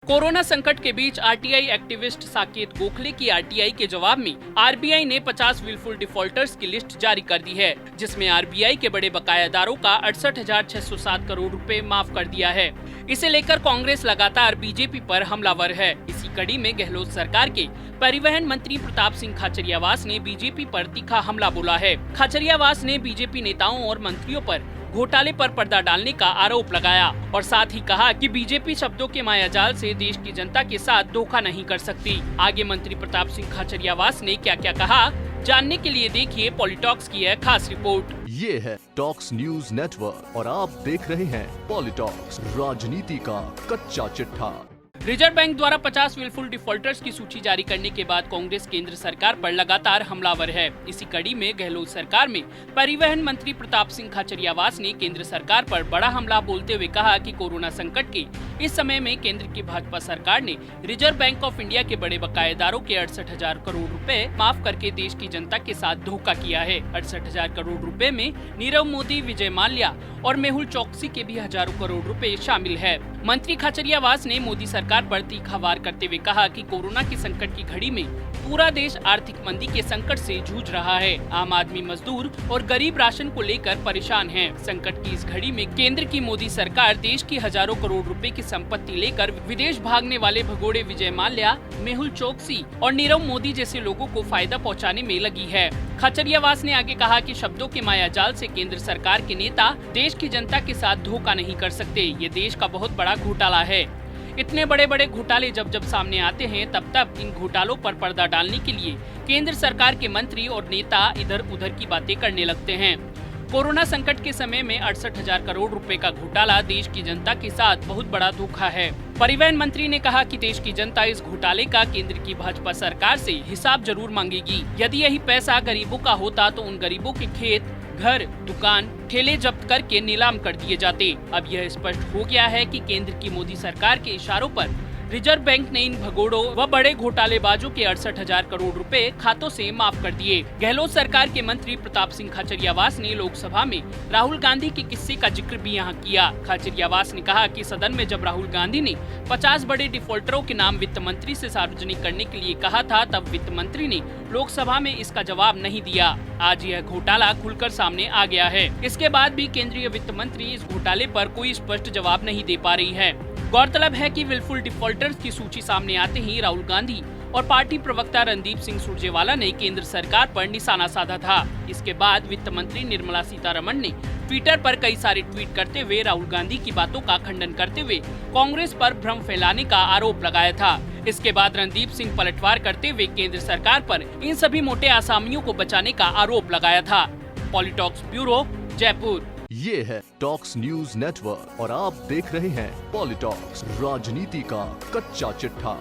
Corona संकट के बीच RTI activist Saket Gokhale की आरटीआई के जवाब में आरबीआई ने 50 विलफुल डिफॉल्टर्स की लिस्ट जारी कर दी है, जिसमें आरबीआई के बड़े बकायादारों का 68,607 करोड़ रुपए माफ कर दिया है। इसे लेकर कांग्रेस लगातार बीजेपी पर हमलावर है। इसी कड़ी में गहलोत सरकार के परिवहन मंत्री प्रताप सिंह खाचरियावास ने बीजेपी पर तीखा हमला बोला है। खाचरियावास ने बीजेपी नेताओं और मंत्रियों पर घोटाले पर पर्दा डालने का आरोप लगाया और साथ ही कहा कि बीजेपी शब्दों के मायाजाल से देश की जनता के साथ धोखा नहीं कर सकती। आगे मंत्री प्रताप सिंह खाचरियावास ने क्या क्या कहा, जानने के लिए देखिए पॉलिटॉक्स की है खास रिपोर्ट। ये है टॉक्स न्यूज नेटवर्क और आप देख रहे हैं पॉलिटॉक्स, राजनीति का कच्चा चिट्ठा। रिजर्व बैंक द्वारा 50 विलफुल डिफॉल्टर्स की सूची जारी करने के बाद कांग्रेस केंद्र सरकार पर लगातार हमलावर है। इसी कड़ी में गहलोत सरकार में परिवहन मंत्री प्रताप सिंह खाचरियावास ने केंद्र सरकार पर बड़ा हमला बोलते हुए कहा कि कोरोना संकट के इस समय में केंद्र की भाजपा सरकार ने रिजर्व बैंक ऑफ इंडिया के बड़े बकायेदारों के 68,000 करोड़ रुपए माफ करके देश की जनता के साथ धोखा किया है। 68,000 करोड़ रुपए में नीरव मोदी, विजय माल्या और मेहुल चोकसी के भी हजारों करोड़ रुपए शामिल है। मंत्री खाचरियावास ने मोदी सरकार पर तीखा वार करते हुए कहा कि कोरोना के संकट की घड़ी में पूरा देश आर्थिक मंदी के संकट से जूझ रहा है। आम आदमी, मजदूर और गरीब राशन को लेकर परेशान हैं। संकट की इस घड़ी में केंद्र की मोदी सरकार देश की हजारों करोड़ रुपए की संपत्ति लेकर विदेश भागने वाले भगोड़े विजय माल्या, मेहुल चोकसी और नीरव मोदी जैसे लोगों को फायदा पहुंचाने में लगी है। खाचरियावास ने आगे कहा कि शब्दों के मायाजाल से केंद्र सरकार के नेता देश की जनता के साथ धोखा नहीं कर सकते। ये देश का बहुत बड़ा घोटाला है। इतने बड़े बड़े घोटाले जब सामने आते हैं तब इन घोटालों पर पर्दा डालने के लिए केंद्र सरकार के मंत्री और नेता इधर उधर की बातें करने लगते हैं। कोरोना संकट के समय में 68,000 करोड़ रुपए का घोटाला देश की जनता के साथ बहुत बड़ा धोखा है। परिवहन मंत्री ने कहा कि देश की जनता इस घोटाले का केंद्र की भाजपा सरकार से हिसाब जरूर मांगेगी। यदि यही पैसा गरीबों का होता तो उन गरीबों के खेत, घर, दुकान, ठेले जब्त करके नीलाम कर दिए जाते। अब यह स्पष्ट हो गया है कि केंद्र की मोदी सरकार के इशारों पर रिजर्व बैंक ने इन भगोड़ों व बड़े घोटालेबाजों के 68,000 करोड़ रुपए खातों से माफ कर दिए। गहलोत सरकार के मंत्री प्रताप सिंह खाचरियावास ने लोकसभा में राहुल गांधी के किस्से का जिक्र भी यहाँ किया। खाचरियावास ने कहा कि सदन में जब राहुल गांधी ने 50 बड़े डिफॉल्टरों के नाम वित्त मंत्री से सार्वजनिक करने के लिए कहा था, तब वित्त मंत्री ने लोकसभा में इसका जवाब नहीं दिया। आज यह घोटाला खुलकर सामने आ गया है। इसके बाद भी केंद्रीय वित्त मंत्री इस घोटाले पर कोई स्पष्ट जवाब नहीं दे पा रही है। गौरतलब है कि विलफुल डिफॉल्टर्स की सूची सामने आते ही राहुल गांधी और पार्टी प्रवक्ता रणदीप सिंह सुरजेवाला ने केंद्र सरकार पर निशाना साधा था। इसके बाद वित्त मंत्री निर्मला सीतारमण ने ट्विटर पर कई सारे ट्वीट करते हुए राहुल गांधी की बातों का खंडन करते हुए कांग्रेस पर भ्रम फैलाने का आरोप लगाया था। इसके बाद रणदीप सिंह पलटवार करते हुए केंद्र सरकार पर इन सभी मोटे आसामियों को बचाने का आरोप लगाया था। पॉलिटॉक्स ब्यूरो, जयपुर। ये है टॉक्स न्यूज नेटवर्क और आप देख रहे हैं पॉलिटॉक्स, राजनीति का कच्चा चिट्ठा।